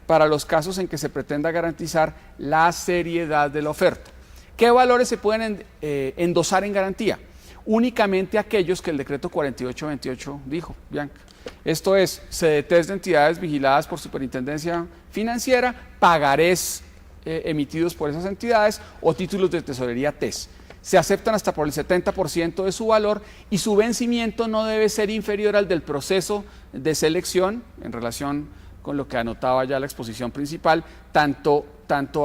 para los casos en que se pretenda garantizar la seriedad de la oferta. ¿Qué valores se pueden endosar en garantía? Únicamente aquellos que el decreto 4828 dijo, Bianca. Esto es, CDTs de entidades vigiladas por Superintendencia Financiera, pagarés emitidos por esas entidades o títulos de tesorería TES. Se aceptan hasta por el 70% de su valor y su vencimiento no debe ser inferior al del proceso de selección en relación con lo que anotaba ya la exposición principal, tanto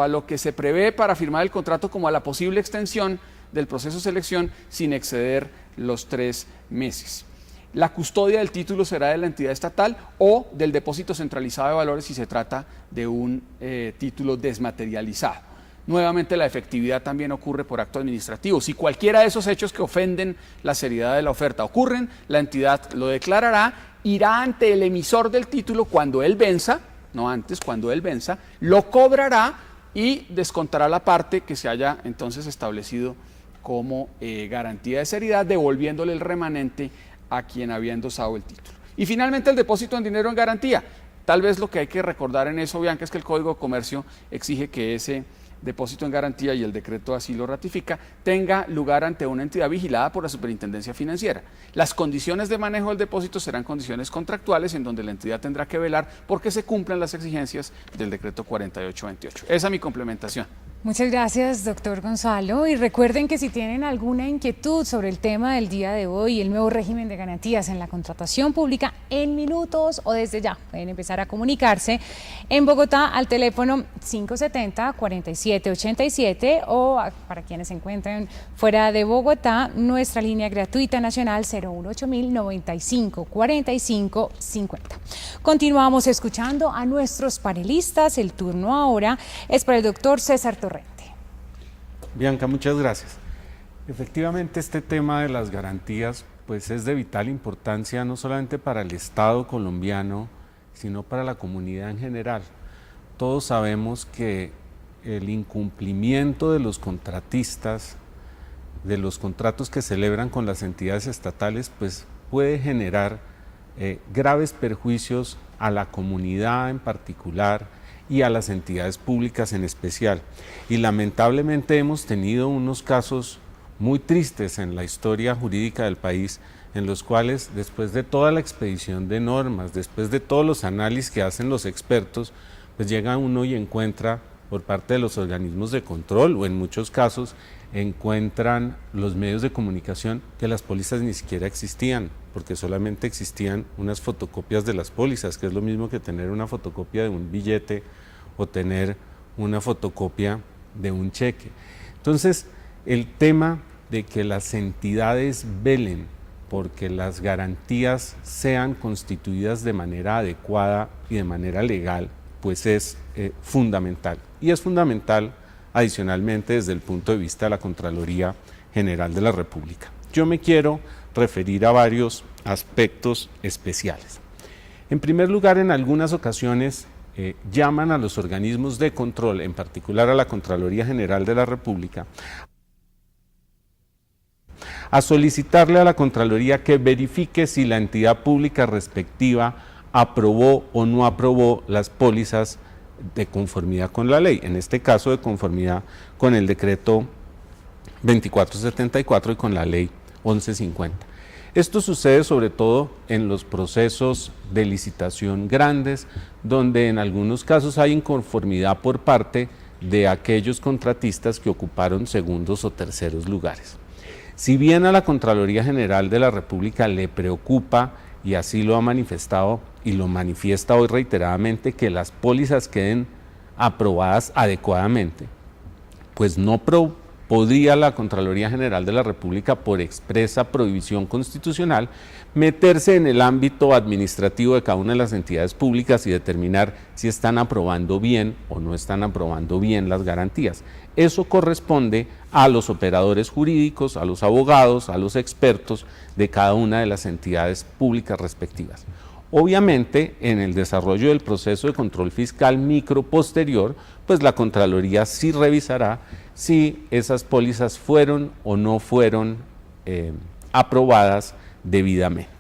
a lo que se prevé para firmar el contrato como a la posible extensión del proceso de selección sin exceder los 3 meses. La custodia del título será de la entidad estatal o del depósito centralizado de valores si se trata de un título desmaterializado. Nuevamente, la efectividad también ocurre por acto administrativo. Si cualquiera de esos hechos que ofenden la seriedad de la oferta ocurren, la entidad lo declarará, irá ante el emisor del título cuando él venza, no antes, cuando él venza, lo cobrará y descontará la parte que se haya entonces establecido como garantía de seriedad, devolviéndole el remanente a quien había endosado el título. Y finalmente, el depósito en dinero en garantía. Tal vez lo que hay que recordar en eso, Bianca, es que el Código de Comercio exige que ese depósito en garantía, y el decreto así lo ratifica, tenga lugar ante una entidad vigilada por la Superintendencia Financiera. Las condiciones de manejo del depósito serán condiciones contractuales en donde la entidad tendrá que velar porque se cumplan las exigencias del decreto 4828. Esa es mi complementación. Muchas gracias, doctor Gonzalo. Y recuerden que si tienen alguna inquietud sobre el tema del día de hoy, el nuevo régimen de garantías en la contratación pública, en minutos o desde ya pueden empezar a comunicarse en Bogotá al teléfono 570-4787 o para quienes se encuentren fuera de Bogotá, nuestra línea gratuita nacional 018-9545-50. Continuamos escuchando a nuestros panelistas. El turno ahora es para el doctor César Torrente. Bianca, muchas gracias. Efectivamente, este tema de las garantías pues es de vital importancia no solamente para el Estado colombiano, sino para la comunidad en general. Todos sabemos que el incumplimiento de los contratistas, de los contratos que celebran con las entidades estatales, pues puede generar graves perjuicios a la comunidad en particular y a las entidades públicas en especial. Y lamentablemente hemos tenido unos casos muy tristes en la historia jurídica del país, en los cuales después de toda la expedición de normas, después de todos los análisis que hacen los expertos, pues llega uno y encuentra por parte de los organismos de control o en muchos casos encuentran los medios de comunicación que las pólizas ni siquiera existían, porque solamente existían unas fotocopias de las pólizas, que es lo mismo que tener una fotocopia de un billete o tener una fotocopia de un cheque. Entonces, el tema de que las entidades velen porque las garantías sean constituidas de manera adecuada y de manera legal, pues es fundamental. Y es fundamental adicionalmente desde el punto de vista de la Contraloría General de la República. Yo me quiero referir a varios aspectos especiales. En primer lugar, en algunas ocasiones llaman a los organismos de control, en particular a la Contraloría General de la República, a solicitarle a la Contraloría que verifique si la entidad pública respectiva aprobó o no aprobó las pólizas de conformidad con la ley, en este caso de conformidad con el decreto 2474 y con la ley 1150. Esto sucede sobre todo en los procesos de licitación grandes, donde en algunos casos hay inconformidad por parte de aquellos contratistas que ocuparon segundos o terceros lugares. Si bien a la Contraloría General de la República le preocupa, y así lo ha manifestado y lo manifiesta hoy reiteradamente, que las pólizas queden aprobadas adecuadamente, pues no podría la Contraloría General de la República, por expresa prohibición constitucional, meterse en el ámbito administrativo de cada una de las entidades públicas y determinar si están aprobando bien o no están aprobando bien las garantías. Eso corresponde a los operadores jurídicos, a los abogados, a los expertos de cada una de las entidades públicas respectivas. Obviamente, en el desarrollo del proceso de control fiscal micro posterior, pues la Contraloría sí revisará si esas pólizas fueron o no fueron aprobadas debidamente.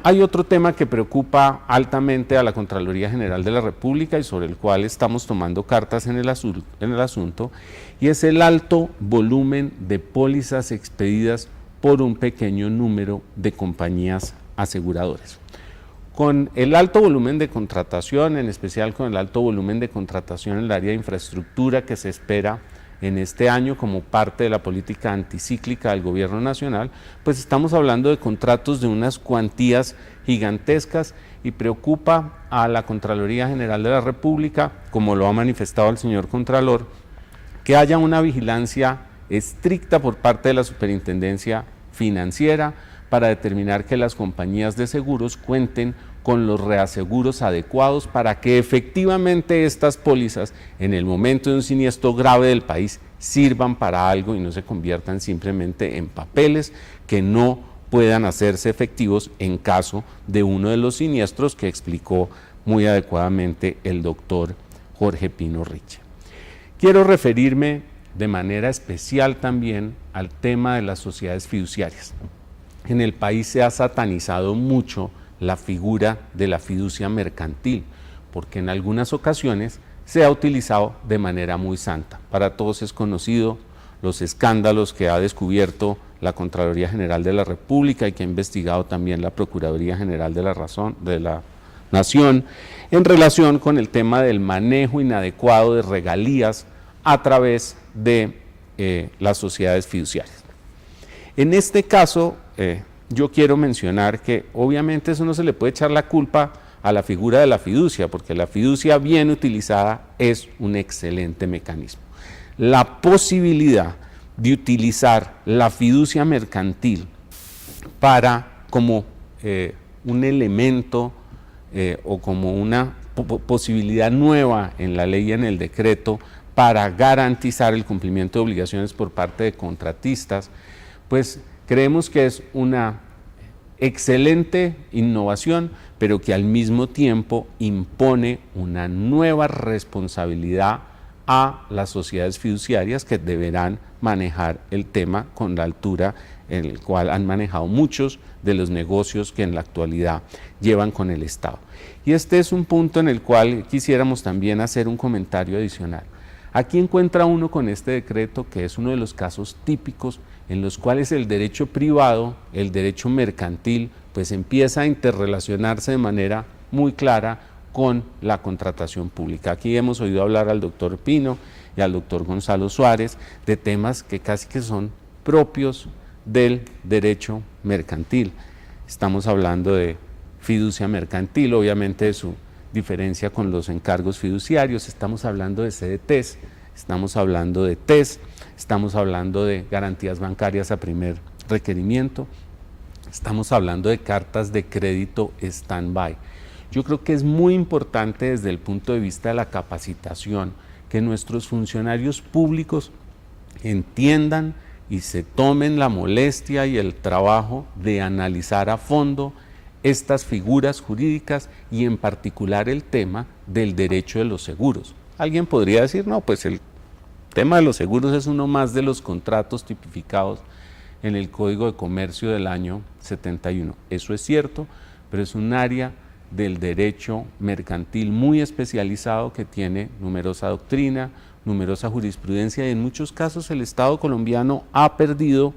Hay otro tema que preocupa altamente a la Contraloría General de la República y sobre el cual estamos tomando cartas en el asunto, y es el alto volumen de pólizas expedidas por un pequeño número de compañías aseguradoras. Con el alto volumen de contratación, en especial con el alto volumen de contratación en el área de infraestructura que se espera en este año como parte de la política anticíclica del gobierno nacional, pues estamos hablando de contratos de unas cuantías gigantescas y preocupa a la Contraloría General de la República, como lo ha manifestado el señor Contralor, que haya una vigilancia estricta por parte de la Superintendencia Financiera para determinar que las compañías de seguros cuenten con los reaseguros adecuados para que efectivamente estas pólizas en el momento de un siniestro grave del país sirvan para algo y no se conviertan simplemente en papeles que no puedan hacerse efectivos en caso de uno de los siniestros que explicó muy adecuadamente el doctor Jorge Pino Riche. Quiero referirme de manera especial también al tema de las sociedades fiduciarias. En el país se ha satanizado mucho la figura de la fiducia mercantil, porque en algunas ocasiones se ha utilizado de manera muy santa. Para todos es conocido los escándalos que ha descubierto la Contraloría General de la República y que ha investigado también la Procuraduría General de la Nación en relación con el tema del manejo inadecuado de regalías a través de las sociedades fiduciarias. En este caso, yo quiero mencionar que obviamente eso no se le puede echar la culpa a la figura de la fiducia, porque la fiducia bien utilizada es un excelente mecanismo. La posibilidad de utilizar la fiducia mercantil para como un elemento o como una posibilidad nueva en la ley y en el decreto para garantizar el cumplimiento de obligaciones por parte de contratistas, pues creemos que es una excelente innovación, pero que al mismo tiempo impone una nueva responsabilidad a las sociedades fiduciarias que deberán manejar el tema con la altura en el cual han manejado muchos de los negocios que en la actualidad llevan con el Estado. Y este es un punto en el cual quisiéramos también hacer un comentario adicional. Aquí encuentra uno con este decreto que es uno de los casos típicos en los cuales el derecho privado, el derecho mercantil, pues empieza a interrelacionarse de manera muy clara con la contratación pública. Aquí hemos oído hablar al doctor Pino y al doctor Gonzalo Suárez de temas que casi que son propios del derecho mercantil. Estamos hablando de fiducia mercantil, obviamente de su diferencia con los encargos fiduciarios, estamos hablando de CDTs, estamos hablando de TES, estamos hablando de garantías bancarias a primer requerimiento, estamos hablando de cartas de crédito stand-by. Yo creo que es muy importante desde el punto de vista de la capacitación que nuestros funcionarios públicos entiendan y se tomen la molestia y el trabajo de analizar a fondo estas figuras jurídicas y en particular el tema del derecho de los seguros. Alguien podría decir, no, pues el tema de los seguros es uno más de los contratos tipificados en el Código de Comercio del año 71. Eso es cierto, pero es un área del derecho mercantil muy especializado que tiene numerosa doctrina, numerosa jurisprudencia y en muchos casos el Estado colombiano ha perdido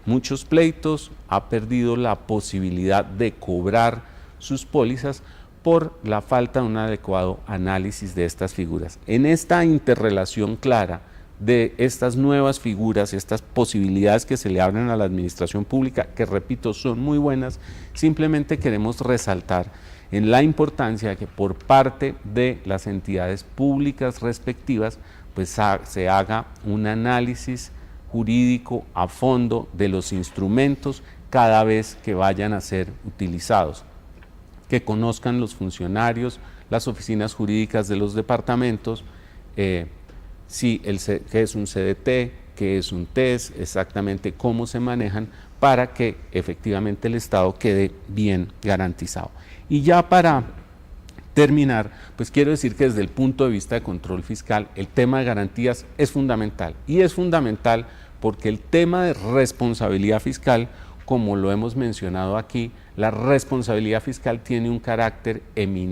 muchos pleitos, ha perdido la posibilidad de cobrar sus pólizas por la falta de un adecuado análisis de estas figuras. En esta interrelación clara de estas nuevas figuras, estas posibilidades que se le abren a la administración pública, que repito, son muy buenas, simplemente queremos resaltar en la importancia de que por parte de las entidades públicas respectivas, pues se haga un análisis jurídico a fondo de los instrumentos cada vez que vayan a ser utilizados, que conozcan los funcionarios, las oficinas jurídicas de los departamentos, qué es un CDT, qué es un TES, exactamente cómo se manejan para que efectivamente el Estado quede bien garantizado. Y ya para terminar, pues quiero decir que desde el punto de vista de control fiscal, el tema de garantías es fundamental y es fundamental porque el tema de responsabilidad fiscal como lo hemos mencionado aquí, la responsabilidad fiscal tiene un carácter eminente.